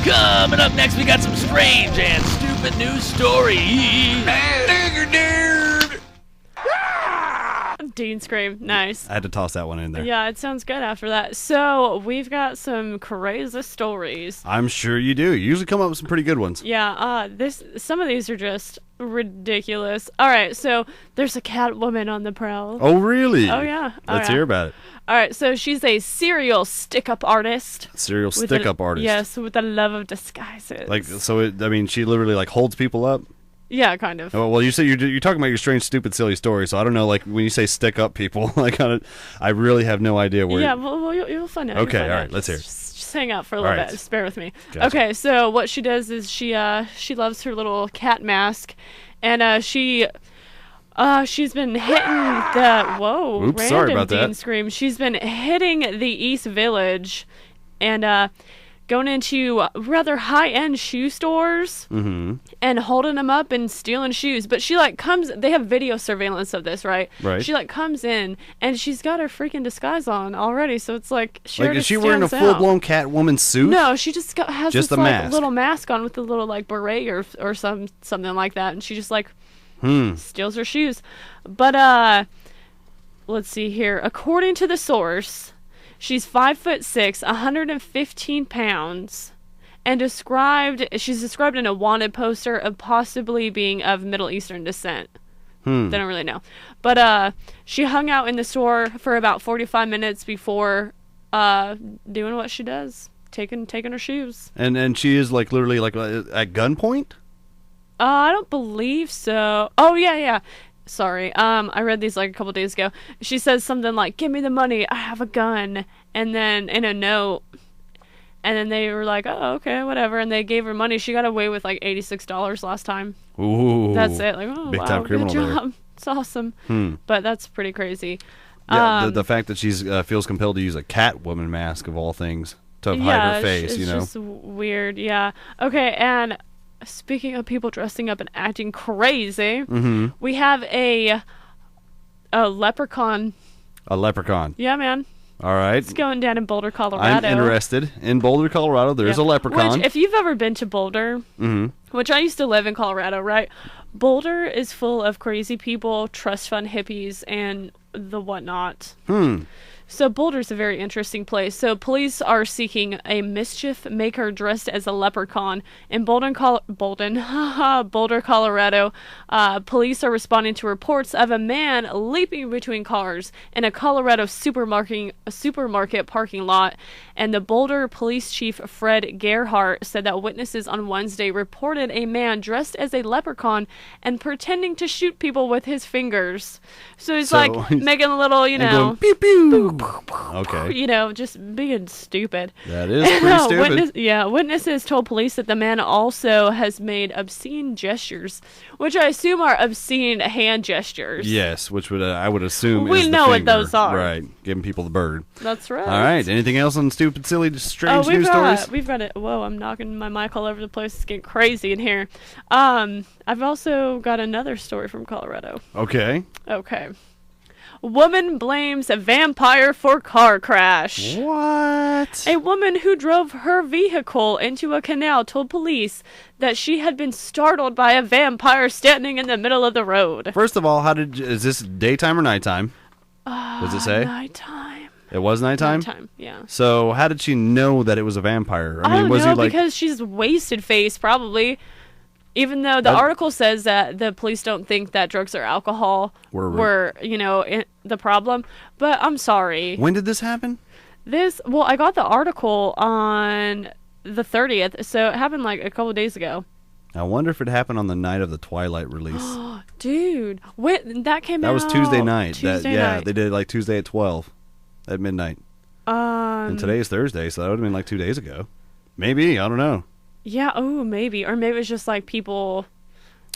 Coming up next, we got some strange and stupid news stories. Dean scream. Nice. I had to toss that one in there. Yeah, it sounds good after that. So, we've got some crazy stories. I'm sure you do. You usually come up with some pretty good ones. Yeah, some of these are just ridiculous. All right, so there's a cat woman on the prowl. Oh, really? Oh, yeah. Let's hear about it. All right, so she's a serial stick-up artist. Serial stick-up artist. Yes, with a love of disguises. Like, so, she literally, like, holds people up? Yeah, kind of. Oh, well, you say you're talking about your strange, stupid, silly story, so I don't know, like, when you say stick up people, like, I really have no idea where... Yeah, well you'll find out. Okay, all right, let's hear it. Just hang out for a little bit. Just bear with me. Gotcha. Okay, so what she does is she loves her little cat mask, and she's been hitting the... Whoa, Oops, sorry about Dean that. scream. She's been hitting the East Village, and going into rather high-end shoe stores and holding them up and stealing shoes. But she, like, they have video surveillance of this, right? Right. She, like, comes in, and she's got her freaking disguise on already, so it's like... Is she wearing a full-blown Catwoman suit? No, she just has Just this, a like, mask. little mask on with a little, like, beret or something like that, and she just, like, steals her shoes. But, let's see here. According to the source... She's 5'6", 115 pounds, and she's described in a wanted poster of possibly being of Middle Eastern descent. They don't really know. But she hung out in the store for about 45 minutes before doing what she does, taking her shoes. And she is, like, literally, like, at gunpoint? I don't believe so. Oh, yeah. Sorry, I read these like a couple days ago. She says something like, "Give me the money, I have a gun," and then in a note, and then they were like, "Oh, okay, whatever," and they gave her money. She got away with like $86 last time. Ooh, that's it. Like, oh, big wow, time criminal good job. there. It's awesome. But that's pretty crazy. Yeah, the fact that she's feels compelled to use a Catwoman mask of all things to hide her face, it's you know, just weird. Yeah. Okay, and. Speaking of people dressing up and acting crazy, we have a leprechaun. A leprechaun. Yeah, man. All right. It's going down in Boulder, Colorado. I'm interested. In Boulder, Colorado, there's a leprechaun. Which, if you've ever been to Boulder, which I used to live in Colorado, right? Boulder is full of crazy people, trust fund hippies, and the whatnot. So Boulder's a very interesting place. So police are seeking a mischief maker dressed as a leprechaun in Boulder, Colorado. Police are responding to reports of a man leaping between cars in a Colorado supermarket parking lot. And the Boulder Police Chief Fred Gerhardt said that witnesses on Wednesday reported a man dressed as a leprechaun and pretending to shoot people with his fingers. So he's making a little, going, pew, pew. Okay. You know, just being stupid. That is pretty stupid. Witnesses told police that the man also has made obscene gestures, which I assume are obscene hand gestures. Yes, which I would assume we is know the what finger. those are. Right, giving people the bird. That's right. All right, anything else on stupid, silly, strange news stories? We've got it. Whoa, I'm knocking my mic all over the place. It's getting crazy in here. I've also got another story from Colorado. Okay. Woman blames a vampire for car crash. What? A woman who drove her vehicle into a canal told police that she had been startled by a vampire standing in the middle of the road. First of all, is this daytime or nighttime? Does it say? Nighttime. It was nighttime? Nighttime, yeah. So how did she know that it was a vampire? I don't know, because she's wasted face, probably. Even though the article says that the police don't think that drugs or alcohol were the problem. But I'm sorry. When did this happen? I got the article on the 30th, so it happened like a couple of days ago. I wonder if it happened on the night of the Twilight release. Dude, that came out. That was Tuesday night. Tuesday night. They did it like Tuesday at 12 at midnight. And today is Thursday, so that would have been like 2 days ago. Maybe, I don't know. Yeah, maybe. Or maybe it's just like people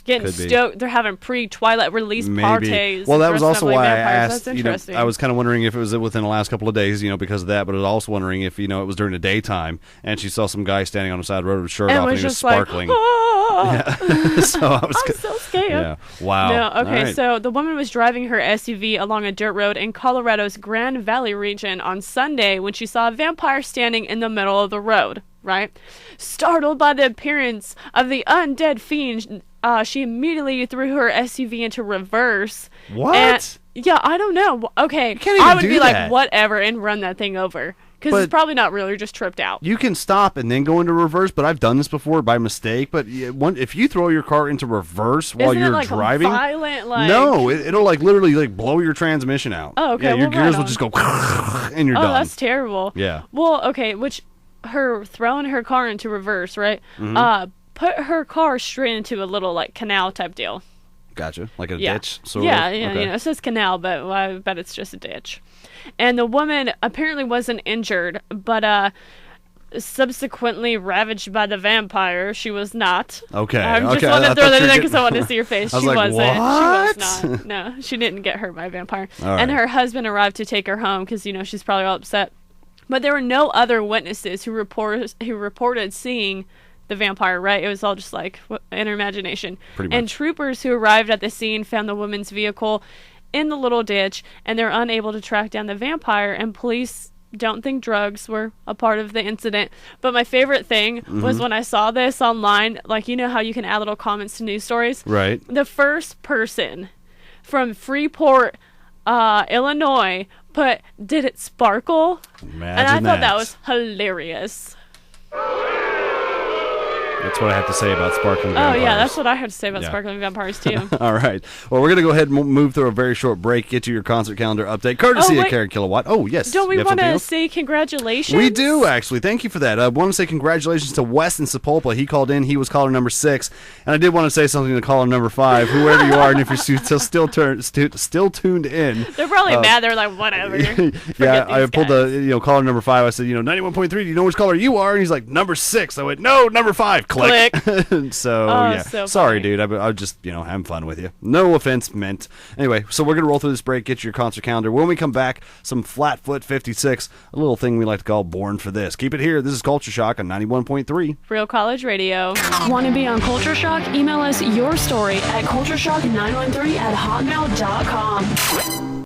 getting stoked. They're having pre-Twilight release parties. Well, that was also why I asked. That's interesting. I was kind of wondering if it was within the last couple of days, because of that. But I was also wondering if it was during the daytime and she saw some guy standing on the side of the road with his shirt off and he was sparkling. Yeah. So I'm so scared. Yeah. Wow. No, okay, right. So the woman was driving her SUV along a dirt road in Colorado's Grand Valley region on Sunday when she saw a vampire standing in the middle of the road. right? Startled by the appearance of the undead fiend, she immediately threw her SUV into reverse. What? And, yeah, I don't know. Okay, I would be like, whatever, and run that thing over. Because it's probably not real. You're just tripped out. You can stop and then go into reverse, but I've done this before by mistake. But if you throw your car into reverse while Isn't you're it like driving, violent, like... no, it'll like literally like blow your transmission out. Oh, okay. Yeah, your gears will just go and you're done. Oh, that's terrible. Yeah. Well, okay, her throwing her car into reverse, right? Put her car straight into a little like canal type deal. Gotcha. Like a ditch, sort of. Okay. You know, it says canal, but I bet it's just a ditch. And the woman apparently wasn't injured, but subsequently ravaged by the vampire. She was not. Okay. I'm just wanted to throw that in there because I wanted to see your face. She wasn't. What? She was not. No, she didn't get hurt by a vampire. All and right. her husband arrived to take her home because, you know, she's probably all upset. But there were no other witnesses who reported seeing the vampire, right? It was all just like in her imagination. Pretty much. And troopers who arrived at the scene found the woman's vehicle in the little ditch, and they're unable to track down the vampire, and police don't think drugs were a part of the incident. But my favorite thing was when I saw this online, like, you know how you can add little comments to news stories? Right. The first person from Freeport, Illinois, put, "Did it sparkle?" Imagine and I thought that was hilarious. That's what I have to say about sparkling vampires. Oh, yeah, that's what I had to say about sparkling vampires, too. All right. Well, we're going to go ahead and move through a very short break, get to your concert calendar update, courtesy of Karen Killowatt. Oh, yes. Don't we want to say congratulations? We do, actually. Thank you for that. I want to say congratulations to Wes in Sapulpa. He called in. He was caller number 6. And I did want to say something to caller number 5, whoever you are, and if you're still tuned in. They're probably mad. They're like, whatever. Yeah, I pulled the caller number 5. I said, 91.3, do you know which caller you are? And he's like, number 6. I went, no, number 5. Click. So, yeah. So sorry, dude. I just, having fun with you. No offense meant. Anyway, so we're going to roll through this break, get your concert calendar. When we come back, some Flatfoot 56, a little thing we like to call Born for This. Keep it here. This is Culture Shock on 91.3. Real College Radio. Want to be on Culture Shock? Email us your story at cultureshock913@hotmail.com.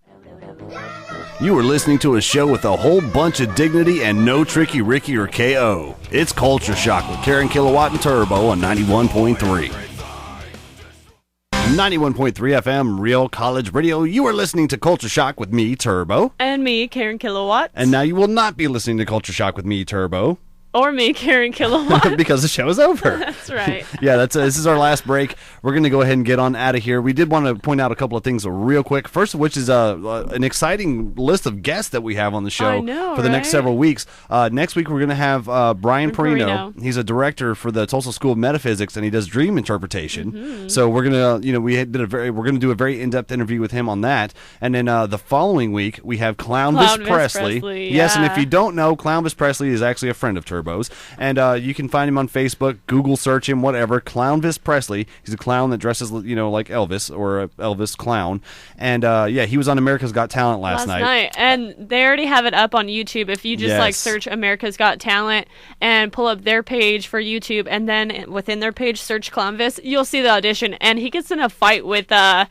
You are listening to a show with a whole bunch of dignity and no tricky Ricky or KO. It's Culture Shock with Karen Killowatt and Turbo on 91.3. 91.3 FM, Real College Radio. You are listening to Culture Shock with me, Turbo. And me, Karen Killowatt. And now you will not be listening to Culture Shock with me, Turbo. Or me, Karen Killowatt. Because the show is over. That's right. Yeah, this is our last break. We're going to go ahead and get on out of here. We did want to point out a couple of things real quick. First of which is an exciting list of guests that we have on the show for the next several weeks. Next week, we're going to have Brian Perino. He's a director for the Tulsa School of Metaphysics, and he does dream interpretation. Mm-hmm. So we're going to, we're going to do a very in-depth interview with him on that. And then the following week, we have Clownvis Presley. Yeah. Yes, and if you don't know, Clownvis Presley is actually a friend of Turbo's. And you can find him on Facebook, Google search him, whatever. Clownvis Presley. He's a clown that dresses, like Elvis, or a Elvis clown. And he was on America's Got Talent last night. And they already have it up on YouTube. If you just search America's Got Talent and pull up their page for YouTube, and then within their page search Clownvis, you'll see the audition. And he gets in a fight with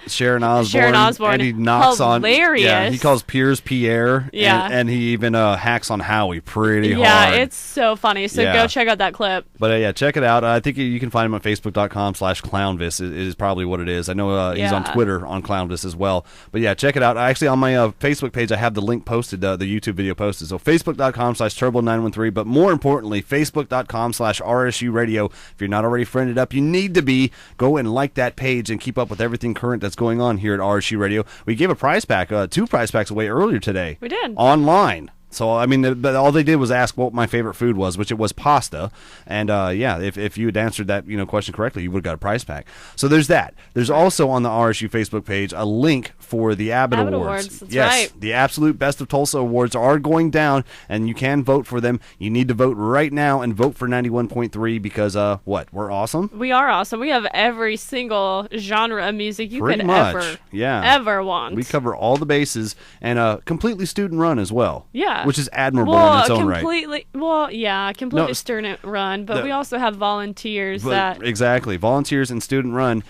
Sharon Osbourne. And he knocks Hilarious. on. He calls Piers Pierre. Yeah. And he even hacks on Howie pretty hard. Yeah, it's so funny. So go check out that clip. But check it out. I think you can find him on Facebook.com/Clownvis is probably what it is. I know he's on Twitter on Clownvis as well. But check it out. Actually, on my Facebook page, I have the link posted, the YouTube video posted. So Facebook.com/Turbo913. But more importantly, Facebook.com/RSU Radio. If you're not already friended up, you need to be. Go and like that page and keep up with everything current that's going on here at RSU Radio. We gave a prize pack, 2 prize packs away earlier today. We did. Online. So, but all they did was ask what my favorite food was, which it was pasta. And, if you had answered that, question correctly, you would have got a prize pack. So there's that. There's also on the RSU Facebook page a link for the Abbott Awards. That's right. The Absolute Best of Tulsa Awards are going down, and you can vote for them. You need to vote right now and vote for 91.3 because, we're awesome? We are awesome. We have every single genre of music you could ever want. We cover all the bases, and completely student run as well. Yeah. which is admirable well, in its own right. Completely student run, but we also have volunteers exactly, volunteers and student run.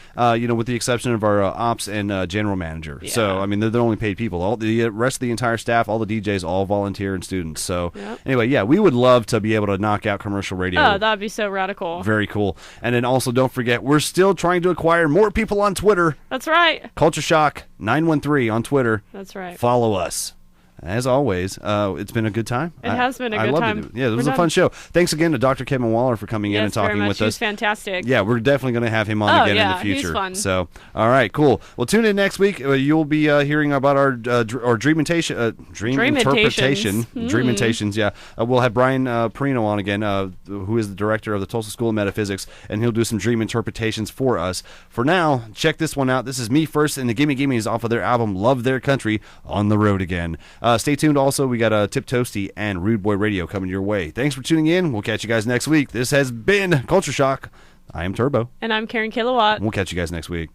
With the exception of our ops and general manager. Yeah. So I mean, they're the only paid people. All the rest of the entire staff, all the DJs, all volunteer and students. So anyway, yeah, we would love to be able to knock out commercial radio. Oh, that'd be so radical. Very cool. And then also, don't forget, we're still trying to acquire more people on Twitter. That's right. Culture Shock 913 on Twitter. That's right. Follow us. As always, it's been a good time. It has been a good time. Yeah, it was a fun show. Thanks again to Dr. Kevin Woller for coming in and talking with us. He was fantastic. Yeah, we're definitely going to have him on again in the future. He's fun. So, all right, cool. Well, tune in next week. You'll be hearing about our dream interpretation. Dreamentations, yeah. We'll have Brian Perino on again, who is the director of the Tulsa School of Metaphysics, and he'll do some dream interpretations for us. For now, check this one out. This is Me First and the Gimme Gimmes off of their album Love Their Country, On the Road Again. Stay tuned also. We got Tip Toasty and Rude Boy Radio coming your way. Thanks for tuning in. We'll catch you guys next week. This has been Culture Shock. I am Turbo. And I'm Karen Killowatt. We'll catch you guys next week.